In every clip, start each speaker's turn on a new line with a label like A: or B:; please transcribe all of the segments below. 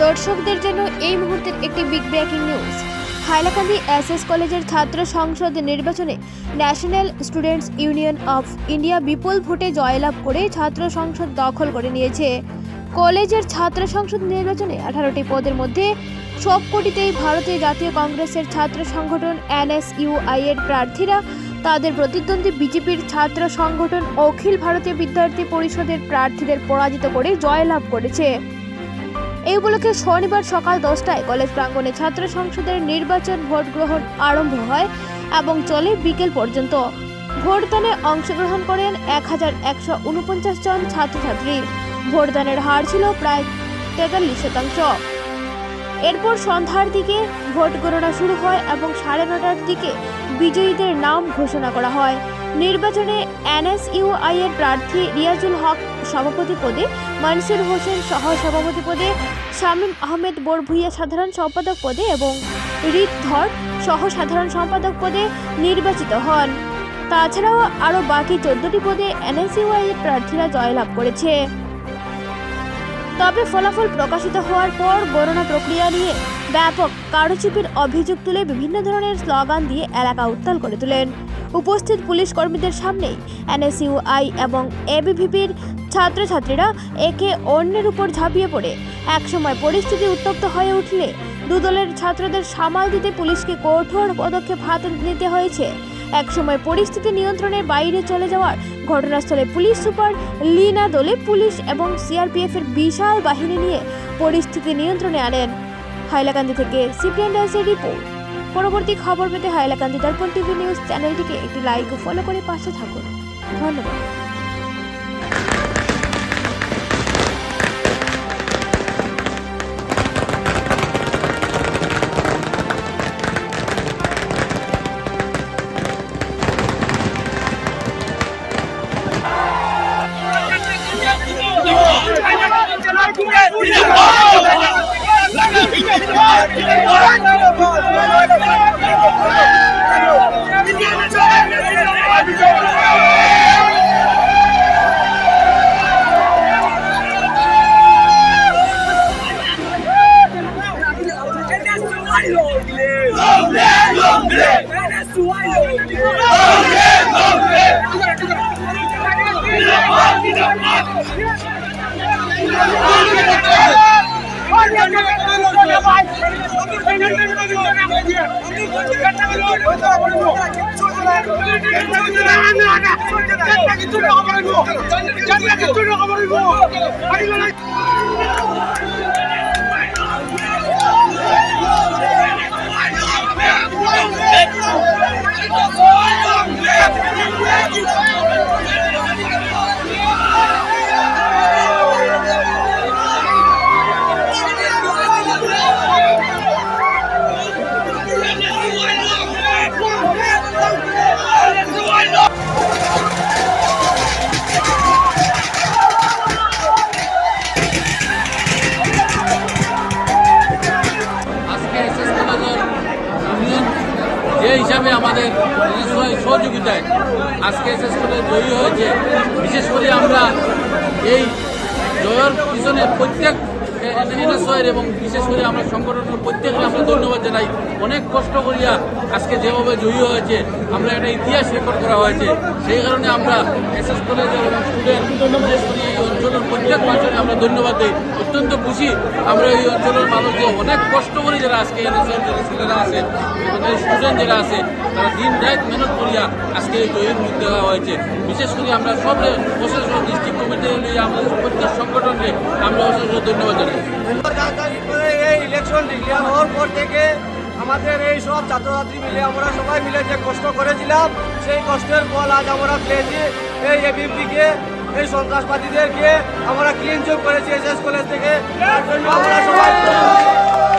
A: দর্শকদের জন্য এই মুহূর্তের একটি big breaking news. Hailakandi SS কলেজের ছাত্র সংসদ নির্বাচনে national students union of India বিপুল ভোটে জয়লাভ করে ছাত্র সংসদ দখল করে নিয়েছে। কলেজের ছাত্র সংসদ নির্বাচনে 18টি পদের মধ্যে সবকটিতেই ভারতীয় জাতীয় কংগ্রেসের ছাত্র সংগঠন NSUI এর প্রার্থীরা তাদের প্রতিদ্বন্দ্বী বিজেপির ছাত্র সংগঠন অখিল ভারতীয় বিদ্যার্থী পরিষদের প্রার্থীদের পরাজিত করে জয়লাভ করেছে। এই উপলক্ষে শনিবার সকাল 10টায় কলেজ প্রাঙ্গণে ছাত্র সংসদের নির্বাচন ভোট গ্রহণ আরম্ভ হয় এবং চলে বিকেল পর্যন্ত। ভোটদানে অংশগ্রহণ করেন 1149 জন ছাত্রছাত্রী। ভোটদানের হার ছিল প্রায় 43%। এরপর সন্ধ্যার দিকে ভোট গণনা শুরু হয় এবং 9:30টার দিকে বিজয়ীদের নাম ঘোষণা করা হয়। নির্বাচনে NSUI এর প্রার্থী রিয়াজুল হক সভাপতি পদে, মনসুর হোসেন সহ সভাপতি পদে, শামীম আহমেদ বরভুইয়া সাধারণ সম্পাদক পদে এবং রিত ধর সহ সাধারণ সম্পাদক পদে নির্বাচিত হন। তাছাড়াও আরও বাকি 14টি পদে NSUI এর প্রার্থীরা জয়লাভ করেছে। তবে ফলাফল প্রকাশিত হওয়ার পর গণনা প্রক্রিয়া নিয়ে ব্যাপক কারচুপির অভিযোগ তুলে বিভিন্ন ধরনের স্লোগান দিয়ে এলাকা উত্তাল করে তোলেন। উপস্থিত পুলিশ কর্মীদের সামনেই NSUI এবং ABVPর ছাত্রছাত্রীরা একে অন্যের উপর ঝাঁপিয়ে পড়ে একসময় পরিস্থিতি উত্তপ্ত হয়ে উঠলে দুদলের ছাত্রদের সামাল দিতে পুলিশকে কঠোর পদক্ষেপ হাতে নিতে হয়েছে। একসময় পরিস্থিতি নিয়ন্ত্রণের বাইরে চলে যাওয়ার ঘটনাস্থলে পুলিশ সুপার লীনা দোলে পুলিশ এবং CRPF এর বিশাল বাহিনী নিয়ে পরিস্থিতি নিয়ন্ত্রণে আনেন। হাইলাকান্দি থেকে সিপিএন ডান্সের রিপোর্ট। পরবর্তী খবর পেতে হাইলাকান্দি দর্পণ টিভি নিউজ চ্যানেলটিকে একটি লাইক ও ফলো করে পাশে থাকুন। ধন্যবাদ।
B: যে হিসাবে আমাদের সহযোগিতায় আজকে এসএস কলেজ জয়ী হয়েছে, বিশেষ করে আমরা এই জয়ের পিছনে প্রত্যেক NSUI এবং বিশেষ করে আমরা সংগঠনের প্রত্যেককে আমরা ধন্যবাদ জানাই। অনেক কষ্ট করিয়া আজকে যেভাবে জয়ী হয়েছে, আমরা একটা ইতিহাস রেকর্ড করা হয়েছে। সেই কারণে আমরা এসএস কলেজের এবং স্টুডেন্ট বিশেষ করে এই অঞ্চলের প্রত্যেক মানুষকে আমরা ধন্যবাদ দিই। অত্যন্ত খুশি আমরা এই অঞ্চলের মানুষ যে অনেক কষ্ট করে যারা আজকে NSUI যারা ছেলেরা আছে, আমাদের স্টুডেন্ট যারা আছে, তারা দিন রাত মেহনত করিয়া আজকে এই জয়ীর মুখ দেওয়া হয়েছে। বিশেষ করে আমরা সব প্রশাসন ডিস্ট্রিক্ট কমিটি নিয়ে আমাদের প্রত্যেক সংগঠনকে আমরা অসংখ্য ধন্যবাদ জানাই।
C: এই ইলেকশন ডিক্লেয়ার হওয়ার পর থেকে আমাদের এই সব ছাত্রছাত্রী মিলে আমরা সবাই মিলে যে কষ্ট করেছিলাম, সেই কষ্টের ফল আজ আমরা পেয়েছি। এই ABVPকে, এই সন্ত্রাসবাদীদেরকে আমরা ক্লিন চিট করেছি এসএস কলেজ থেকে। তার জন্য আমরা সবাই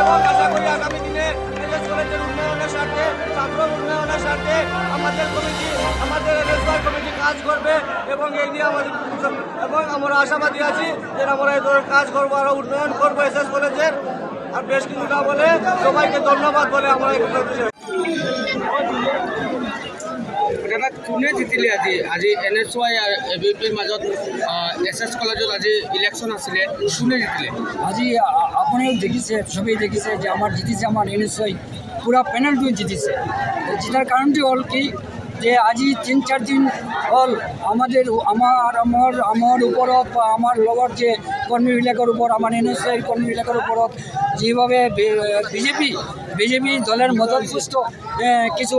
C: এবং আশা করি আগামী দিনে এসএস কলেজের উন্নয়নের স্বার্থে, ছাত্র উন্নয়নের স্বার্থে আমাদের কমিটি, আমাদের NSUI কমিটি কাজ করবে এবং এই নিয়ে আমাদের এবং আমরা আশাবাদী আছি যে আমরা এই ধরনের কাজ করবো, আরো উন্নয়ন করবো এসএস কলেজের। আর বেশ কিছু না বলে সবাইকে ধন্যবাদ বলে আমরা
D: কোনে জিতিলে আজি NSY আৰু ABPৰ মাজত SS কলেজত আজি ইলেকশ্যন আছিলে, কোনে জিতিলে?
E: আজি আপুনিও দেখিছে, সবেই দেখিছে যে আমার জিতিছে আমার NSY পুরা প্যানেলটো জিতিছে। জিতার কারণটি হল কি যে আজি 3-4 দিন হল আমার ওপৰত বা আমার লগৰ যে কর্মীবিলাকৰ ওপৰত আমার NSY কর্মীবিলাকৰ ওপৰত যেভাবে বিজেপি দলের মদতপুষ্ট কিছু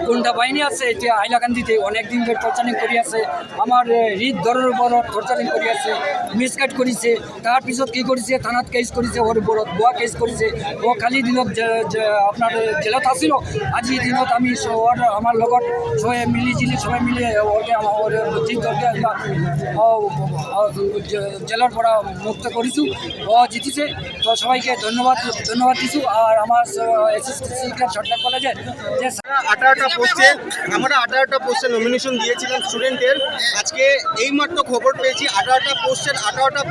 E: গুন্ডা বাহিনী আছে, এতিয়া হাইলাকান্দিতে অনেক দিন ধরে টর্চারিং করে আছে, আমার হৃদয়ৰ ওপৰত টর্চারিং করে আছে, মিসগাইড কৰিছে। তাৰপিছত কি কৰিছে, থানাত কেছ কৰিছে, ওর ওপৰত ভুয়া কেছ কৰিছে। ও কালি দিনত আপনার জেলত আছিল, আজি দিনত আমি আমার লগত সবাই সবাই মিলি ওকে আমার জেলার পৰা মুক্ত কৰিছোঁ। ও জিতিছে, তো সবাইকে ধন্যবাদ দিছোঁ। আর আমার SSC সরকার কলেজের যে
F: 18টা পোস্টে নমিনেশন দিয়েছিলাম স্টুডেন্টের। আজকে এইমাত্র খবর পেয়েছি 18টা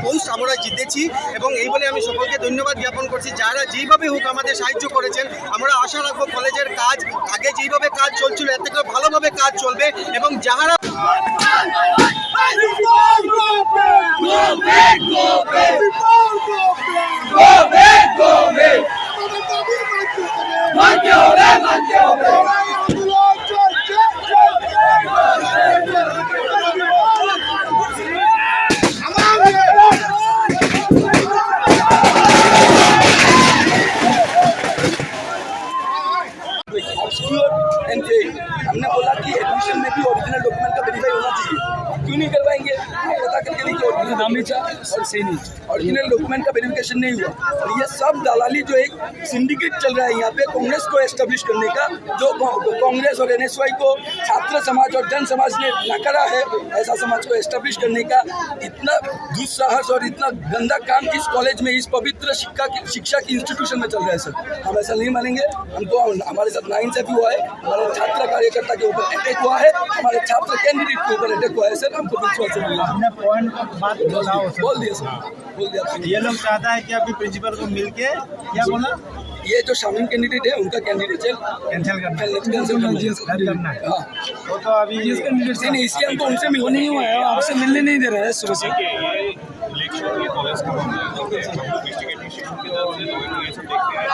F: পোস্ট আমরা জিতেছি, এবং এই বলে আমি সকলকে ধন্যবাদ জ্ঞাপন করছি যারা যেইভাবে হোক আমাদের সাহায্য করেছেন। আমরা আশা রাখবো কলেজের কাজ আগে যেইভাবে কাজ চলছিল এর থেকে ভালোভাবে কাজ চলবে, এবং যারা हमने बोला कि एडमिशन में भी ओरिजिनल डॉक्यूमेंट का वेरीफाई होना चाहिए। क्यों नहीं करवाएंगे? आप पता करके नहीं कि ओरिजिनल नामीचा और सैनी ओरिजिनल डॉक्यूमेंट का वेरिफिकेशन नहीं हुआ। और ये सब दलाली जो एक सिंडिकेट चल रहा है यहाँ पे कांग्रेस को एस्टेब्लिश करने का, जो कांग्रेस और NSY को छात्र समाज और जन समाज ने नकारा है, ऐसा समाज को एस्टेब्लिश करने का इतना दुस्साहस और इतना गंदा काम इस कॉलेज में, इस पवित्र शिक्षा की इंस्टीट्यूशन में चल रहा है सर। हम ऐसा नहीं मानेंगे। हमको हमारे साथ नाइंसाफी हुआ है, हमारे छात्र कार्यकर्ता के ऊपर अटैक हुआ है, हमारे छात्र कैंडिडेट के ऊपर अटैक हुआ है सर। हमको प्रिंसिपल से मिलना है। बोल दिया सर, बोल दिया।
G: ये लोग चाहता है कि अभी प्रिंसिपल को मिलके क्या बोला,
F: ये जो शामिल कैंडिडेट है उनका कैंडिडेट
G: कैंसिल करना है।
F: हाँ,
G: वो तो अभी
F: नहीं, इसलिए हमको उनसे मिलने नहीं हुआ है, आपसे मिलने नहीं दे रहे हैं सुबह से।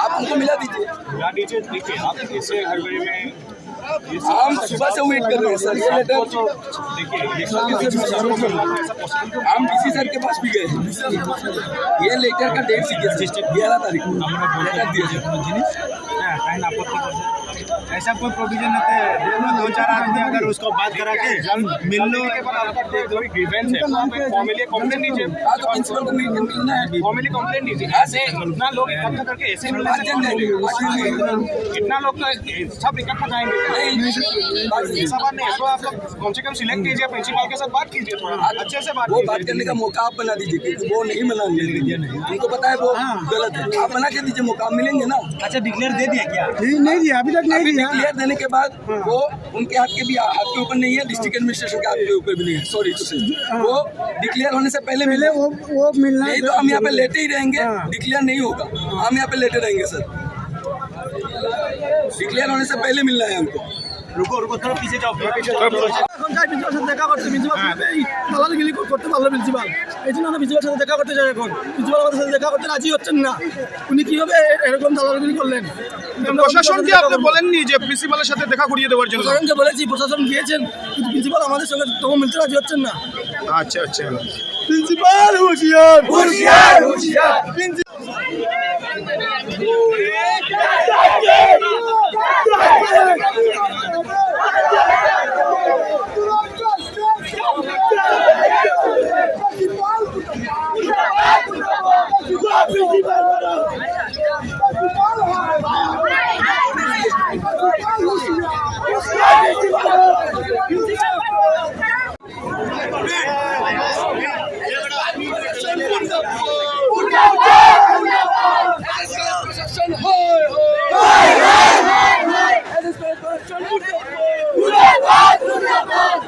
F: आप हमको मिला दीजिए,
G: देखिए आप इससे हड़बड़ी में
F: हम सुबह से वेट कर रहे हैं सर। ये लेटर हम डीसी सर के पास भी गए। ये लेटर का डेट 11 तारीख को लेटर दिया जाए।
G: ऐसा कोई प्रोविजन रहते है, 2-4 आदमी अगर उसको बात करा के मिल लो, फॉर्मली कंप्लेंट दीजिए।
F: हाँ, तो प्रिंसिपल को मिलना है,
G: फॉर्मली कंप्लेंट दीजिए। ऐसे इतना लोग इकट्ठा करके ऐसे इतना लोग तो सब इकट्ठा जाएंगे सभा नहीं, तो आप लोग कम से कम सिलेक्ट कीजिए, प्रिंसिपल के साथ बात कीजिए, थोड़ा अच्छे से बात
F: करने का मौका आप बना दीजिए, क्योंकि वो नहीं मनाएंगे। उनको पता है वो गलत है, आप बना के दीजिए, मौका मिलेंगे ना।
G: अच्छा डिक्लेयर दे दिया क्या?
F: नहीं दिया, अभी तक नहीं दिया। डिक्लेयर देने के बाद वो उनके हाथ के ऊपर नहीं है, डिस्ट्रिक्ट एडमिनिस्ट्रेशन के हाथ के ऊपर भी नहीं है। सॉरी टू से, वो डिक्लेयर होने से पहले मिले, वो मिलना नहीं, तो हम यहाँ पे लेटे ही रहेंगे। डिक्लेयर नहीं होगा, हम यहाँ पे लेटे रहेंगे सर। डिक्लेयर होने से पहले मिलना है हमको।
G: रुको थोड़ा पीछे जाओ,
C: এখন যাই প্রিন্সিপালের সাথে দেখা করতে, প্রিন্সিপাল দালালগিরি করতে পারলো প্রিন্সিপাল, এই জন্য আমরা প্রিন্সিপালের সাথে দেখা করতে চাই। এখন প্রিন্সিপাল আমাদের সাথে দেখা করতে রাজি হচ্ছেন না, উনি কীভাবে এরকম দালালগিরি করলেন?
H: প্রশাসনকে আপনি বলেননি যে প্রিন্সিপালের সাথে দেখা করিয়ে দেওয়ার জন্য?
C: প্রশাসনকে বলেছি, প্রশাসন গিয়েছেন, কিন্তু প্রিন্সিপাল আমাদের সঙ্গে তখন মিলতে রাজি হচ্ছেন না।
H: আচ্ছা
C: প্রিন্সিপাল হুঁশিয়ার, হুঁশিয়ার, হুঁশিয়ার।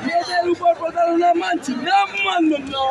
F: মেয়েদের উপর প্রতারণা মানছি না, মানব না।